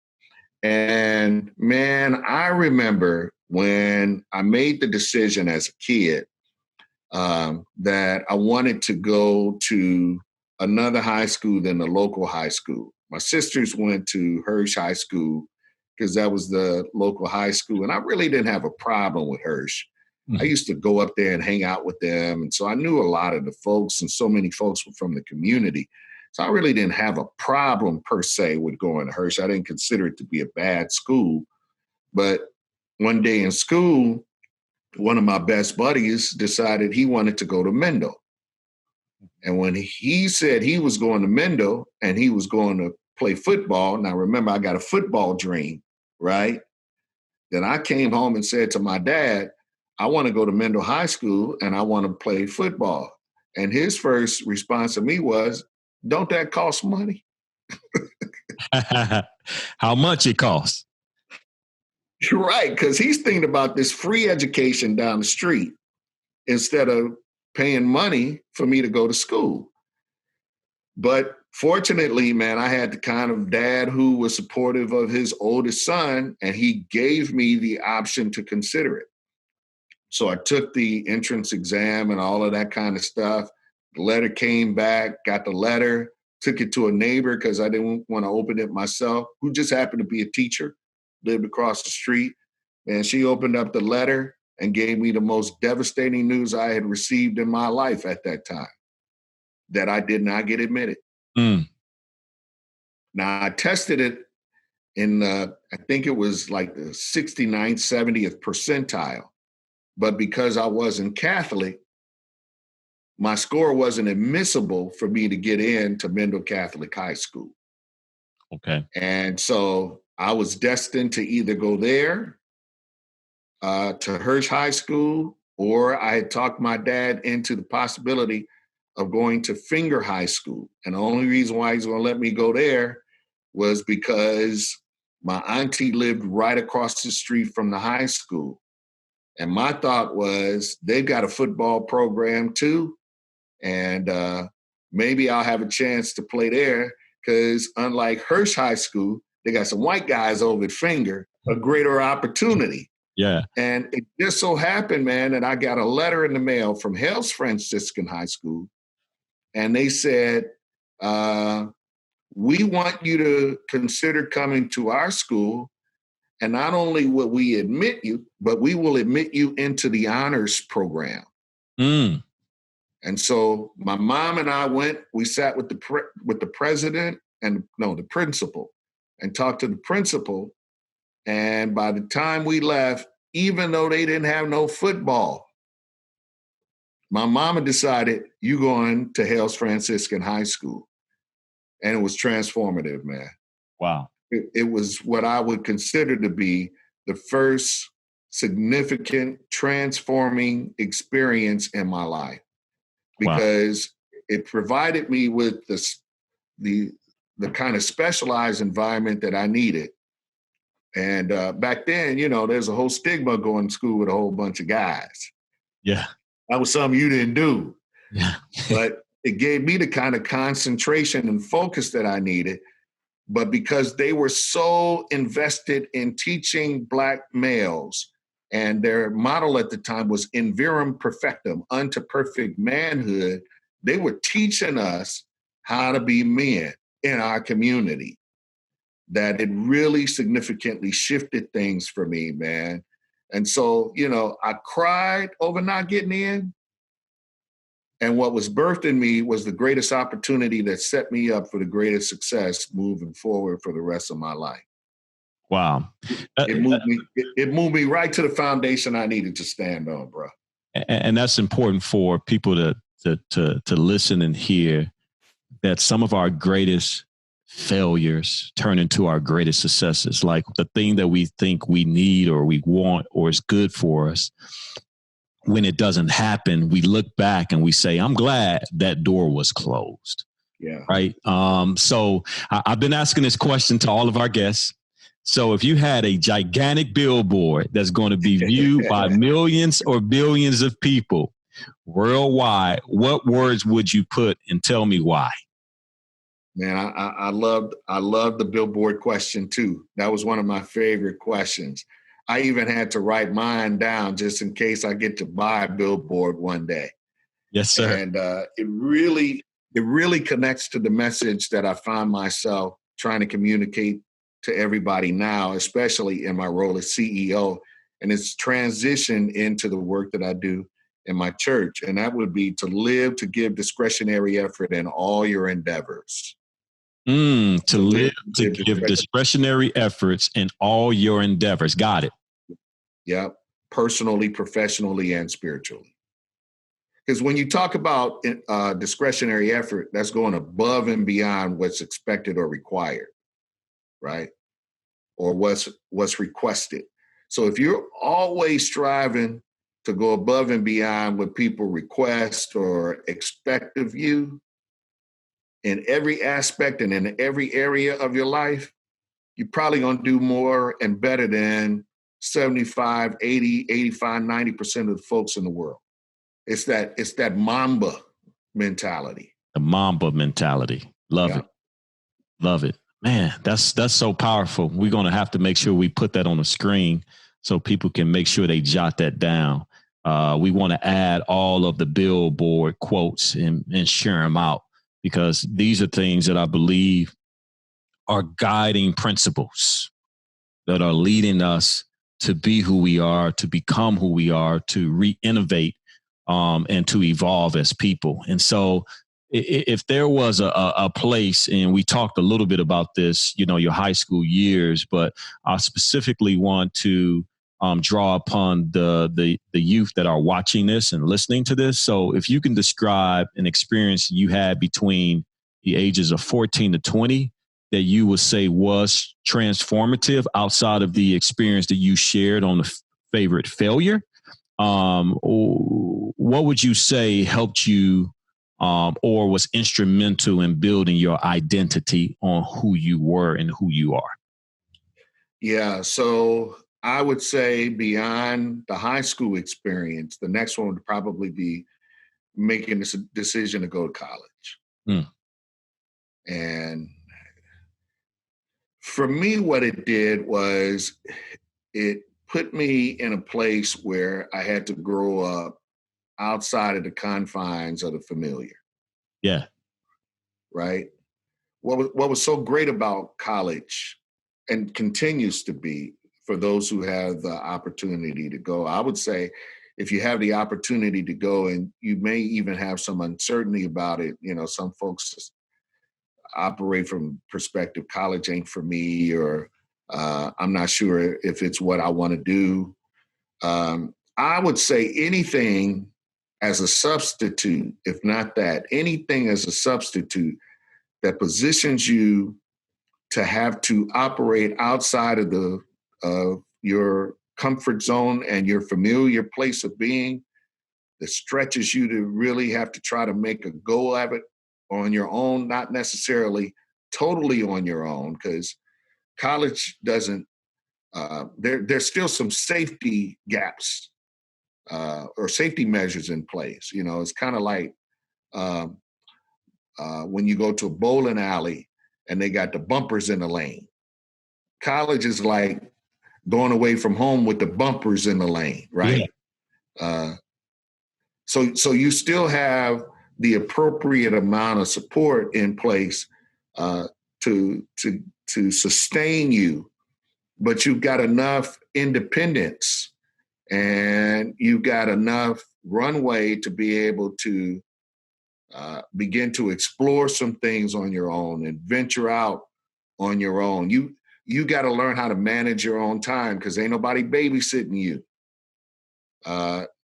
And man, I remember when I made the decision as a kid that I wanted to go to another high school than the local high school. My sisters went to Hirsch High School because that was the local high school. And I really didn't have a problem with Hirsch. I used to go up there and hang out with them. And so I knew a lot of the folks, and so many folks were from the community. So I really didn't have a problem per se with going to Hirsch. I didn't consider it to be a bad school. But one day in school, one of my best buddies decided he wanted to go to Mendel. And when he said he was going to Mendel and he was going to play football, now remember, I got a football dream, right? Then I came home and said to my dad, I want to go to Mendel High School and I want to play football. And his first response to me was, don't that cost money? How much it costs? You're right, because he's thinking about this free education down the street instead of paying money for me to go to school. But fortunately, man, I had the kind of dad who was supportive of his oldest son, and he gave me the option to consider it. So I took the entrance exam and all of that kind of stuff. The letter came back, got the letter, took it to a neighbor because I didn't want to open it myself, who just happened to be a teacher, lived across the street. And she opened up the letter and gave me the most devastating news I had received in my life at that time, that I did not get admitted. Now, I tested it in, I think it was like the 69th, 70th percentile. But because I wasn't Catholic, my score wasn't admissible for me to get into Mendel Catholic High School. Okay. And so I was destined to either go there to Hirsch High School, or I had talked my dad into the possibility of going to Finger High School. And the only reason why he's going to let me go there was because my auntie lived right across the street from the high school. And my thought was, they've got a football program too. And maybe I'll have a chance to play there because unlike Hirsch High School, they got some white guys over at Finger, a greater opportunity. Yeah. And it just so happened, man, that I got a letter in the mail from Hales Franciscan High School. And they said, we want you to consider coming to our school. And not only will we admit you, but we will admit you into the honors program. And so my mom and I went, we sat with the president and the principal, and talked to the principal. And by the time we left, even though they didn't have no football, my mama decided, you going to Hales Franciscan High School. And it was transformative, man. Wow. It was what I would consider to be the first significant transforming experience in my life, because it provided me with the kind of specialized environment that I needed. And back then, there's a whole stigma going to school with a whole bunch of guys. Yeah. That was something you didn't do. Yeah. But it gave me the kind of concentration and focus that I needed. But because they were so invested in teaching Black males, and their model at the time was in virum perfectum, unto perfect manhood, they were teaching us how to be men in our community. That it really significantly shifted things for me, man. And so, I cried over not getting in. And what was birthed in me was the greatest opportunity that set me up for the greatest success moving forward for the rest of my life. Wow. It moved me right to the foundation I needed to stand on, bro. And that's important for people to listen and hear, that some of our greatest failures turn into our greatest successes. Like the thing that we think we need or we want or is good for us, when it doesn't happen, we look back and we say, I'm glad that door was closed. Yeah. Right. So I've been asking this question to all of our guests. So if you had a gigantic billboard that's going to be viewed by millions or billions of people worldwide, what words would you put, and tell me why? Man, I loved the billboard question too. That was one of my favorite questions. I even had to write mine down just in case I get to buy a billboard one day. Yes, sir. And it really connects to the message that I find myself trying to communicate to everybody now, especially in my role as CEO, and it's transitioned into the work that I do in my church. And that would be to live, to give discretionary effort in all your endeavors. To live, to give discretionary efforts in all your endeavors. Got it. Yep. Personally, professionally, and spiritually. Because when you talk about discretionary effort, that's going above and beyond what's expected or required, right? Or what's requested. So if you're always striving to go above and beyond what people request or expect of you in every aspect and in every area of your life, you're probably going to do more and better than 75, 80, 85, 90% of the folks in the world. It's that Mamba mentality. The Mamba mentality. Love it. Love it. Man, that's so powerful. We're going to have to make sure we put that on the screen so people can make sure they jot that down. We want to add all of the billboard quotes and share them out, because these are things that I believe are guiding principles that are leading us to be who we are, to become who we are, to re-innovate, and to evolve as people. And so if there was a place, and we talked a little bit about this, your high school years, but I specifically want to draw upon the youth that are watching this and listening to this. So if you can describe an experience you had between the ages of 14 to 20 that you would say was transformative outside of the experience that you shared on the favorite failure, what would you say helped you or was instrumental in building your identity on who you were and who you are? Yeah, so I would say beyond the high school experience, the next one would probably be making this decision to go to college. And for me, what it did was it put me in a place where I had to grow up outside of the confines of the familiar. Yeah. Right? What was so great about college, and continues to be for those who have the opportunity to go, I would say if you have the opportunity to go, and you may even have some uncertainty about it, some folks operate from perspective, college ain't for me, or I'm not sure if it's what I want to do. I would say anything as a substitute, if not that, anything as a substitute that positions you to have to operate outside of your comfort zone and your familiar place of being, that stretches you to really have to try to make a go of it on your own, not necessarily totally on your own, because college doesn't, there's still some safety gaps or safety measures in place. It's kind of like when you go to a bowling alley and they got the bumpers in the lane. College is like going away from home with the bumpers in the lane, right? Yeah. So you still have the appropriate amount of support in place to sustain you, but you've got enough independence and you've got enough runway to be able to begin to explore some things on your own and venture out on your own. You got to learn how to manage your own time, because ain't nobody babysitting you.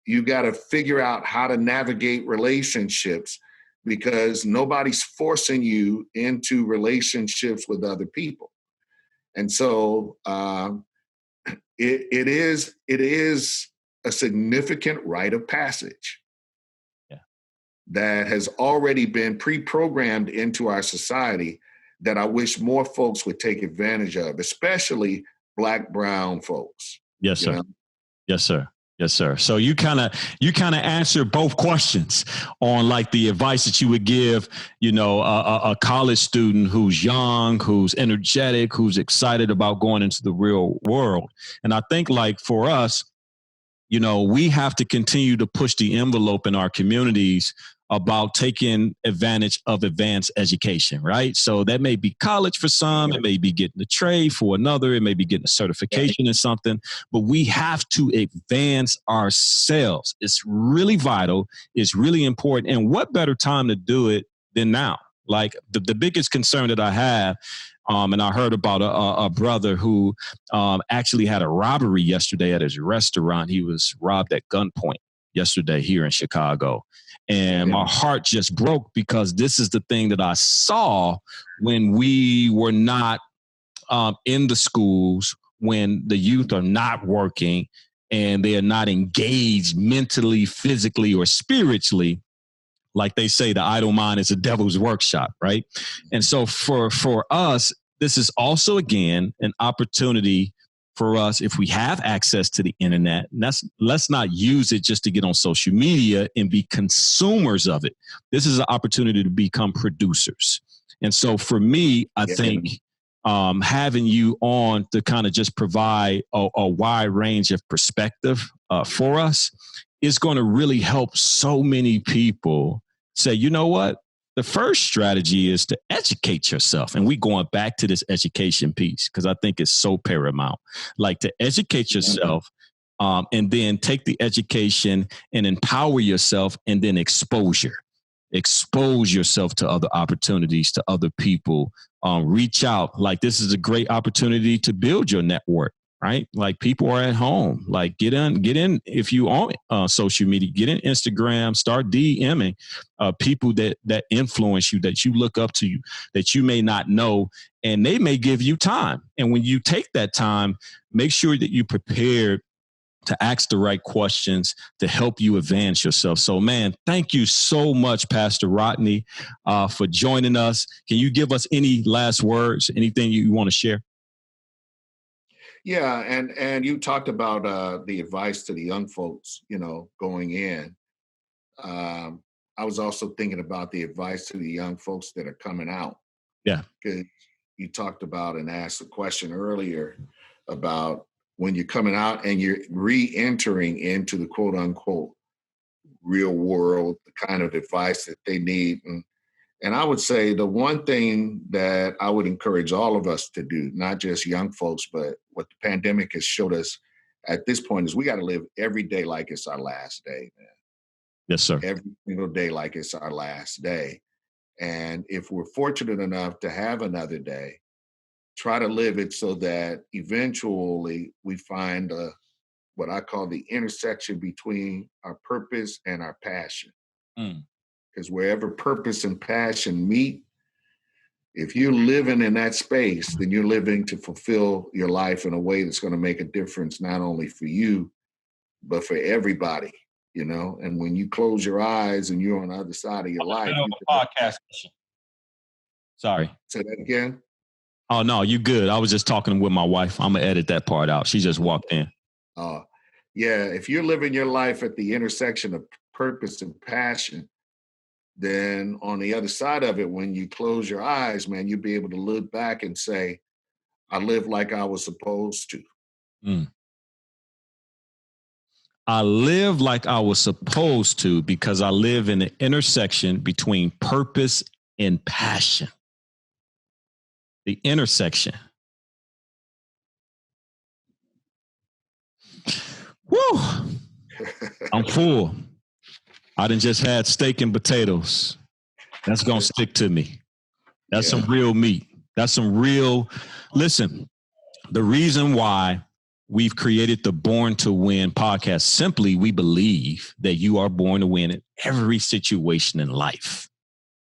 You got to figure out how to navigate relationships, because nobody's forcing you into relationships with other people. And so it is a significant rite of passage that has already been pre-programmed into our society that I wish more folks would take advantage of, especially Black, brown folks. Yes, sir. Yes, sir. Yes, sir. So you kind of answer both questions on like the advice that you would give, a college student who's young, who's energetic, who's excited about going into the real world. And I think like for us, we have to continue to push the envelope in our communities about taking advantage of advanced education, right? So that may be college for some, it may be getting a trade for another, it may be getting a certification in something, but we have to advance ourselves. It's really vital. It's really important. And what better time to do it than now? Like the biggest concern that I have, and I heard about a brother who actually had a robbery yesterday at his restaurant. He was robbed at gunpoint yesterday here in Chicago. And my heart just broke because this is the thing that I saw when we were not in the schools, when the youth are not working and they are not engaged mentally, physically, or spiritually. Like they say, the idle mind is a devil's workshop, right? And so for us, this is also, again, an opportunity for us, if we have access to the internet, and let's not use it just to get on social media and be consumers of it. This is an opportunity to become producers. And so for me, I think having you on to kind of just provide a wide range of perspective for us is going to really help so many people say, you know what? The first strategy is to educate yourself. And we're going back to this education piece because I think it's so paramount. Like to educate yourself and then take the education and empower yourself and then exposure. Expose yourself to other opportunities, to other people. Reach out. Like this is a great opportunity to build your network. Right? Like people are at home, like get in if you on social media, get in Instagram, start DMing people that influence you, that you look up to, that you may not know, and they may give you time. And when you take that time, make sure that you prepared to ask the right questions to help you advance yourself. So, man, thank you so much, Pastor Rodney, for joining us. Can you give us any last words, anything you want to share? Yeah, and you talked about the advice to the young folks, going in. I was also thinking about the advice to the young folks that are coming out. Yeah. Because you talked about and asked a question earlier about when you're coming out and you're re-entering into the quote unquote real world, the kind of advice that they need. And I would say the one thing that I would encourage all of us to do, not just young folks, but what the pandemic has showed us at this point is we got to live every day like it's our last day, man. Yes, sir. Every single day like it's our last day. And if we're fortunate enough to have another day, try to live it so that eventually we find what I call the intersection between our purpose and our passion. Because wherever purpose and passion meet, if you're living in that space, then you're living to fulfill your life in a way that's going to make a difference, not only for you, but for everybody, And when you close your eyes and you're on the other side of your life. Podcast. Sorry. Say that again. Oh, no, you good. I was just talking with my wife. I'm going to edit that part out. She just walked in. Yeah. If you're living your life at the intersection of purpose and passion, then on the other side of it, when you close your eyes, man, you'll be able to look back and say, I lived like I was supposed to. I live like I was supposed to because I live in the intersection between purpose and passion. The intersection. Woo! I'm full. I done just had steak and potatoes. That's going to stick to me. That's some real meat. That's some real. Listen, the reason why we've created the Born to Win podcast, simply we believe that you are born to win in every situation in life,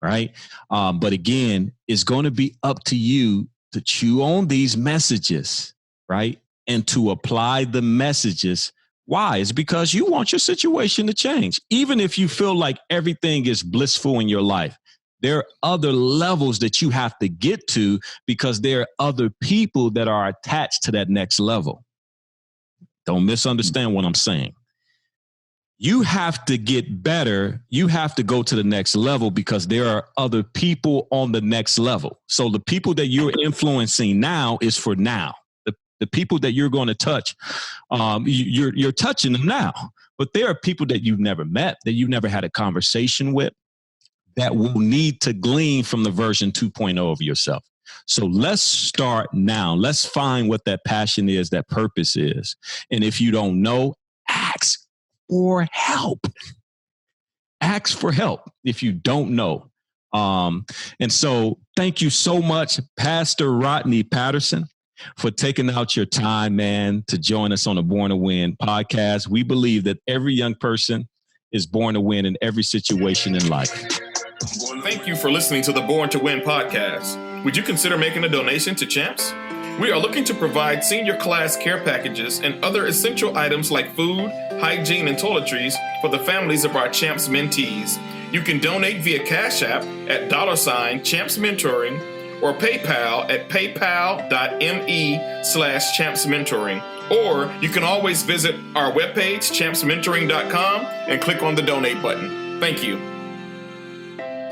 right? But again, it's going to be up to you to chew on these messages, right? And to apply the messages. Why? It's because you want your situation to change. Even if you feel like everything is blissful in your life, there are other levels that you have to get to because there are other people that are attached to that next level. Don't misunderstand what I'm saying. You have to get better. You have to go to the next level because there are other people on the next level. So the people that you're influencing now is for now. The people that you're going to touch, you're touching them now. But there are people that you've never met, that you've never had a conversation with, that will need to glean from the version 2.0 of yourself. So let's start now. Let's find what that passion is, that purpose is. And if you don't know, ask for help. Ask for help if you don't know. And so thank you so much, Pastor Rodney Patterson, for taking out your time, man, to join us on the Born to Win podcast. We believe that every young person is born to win in every situation in life. Thank you for listening to the Born to Win podcast. Would you consider making a donation to C.H.A.M.P.S? We are looking to provide senior class care packages and other essential items like food, hygiene, and toiletries for the families of our C.H.A.M.P.S mentees. You can donate via Cash App at $CHAMPS Mentoring or PayPal at paypal.me/CHAMPS Mentoring. Or you can always visit our webpage, champsmentoring.com, and click on the donate button. Thank you.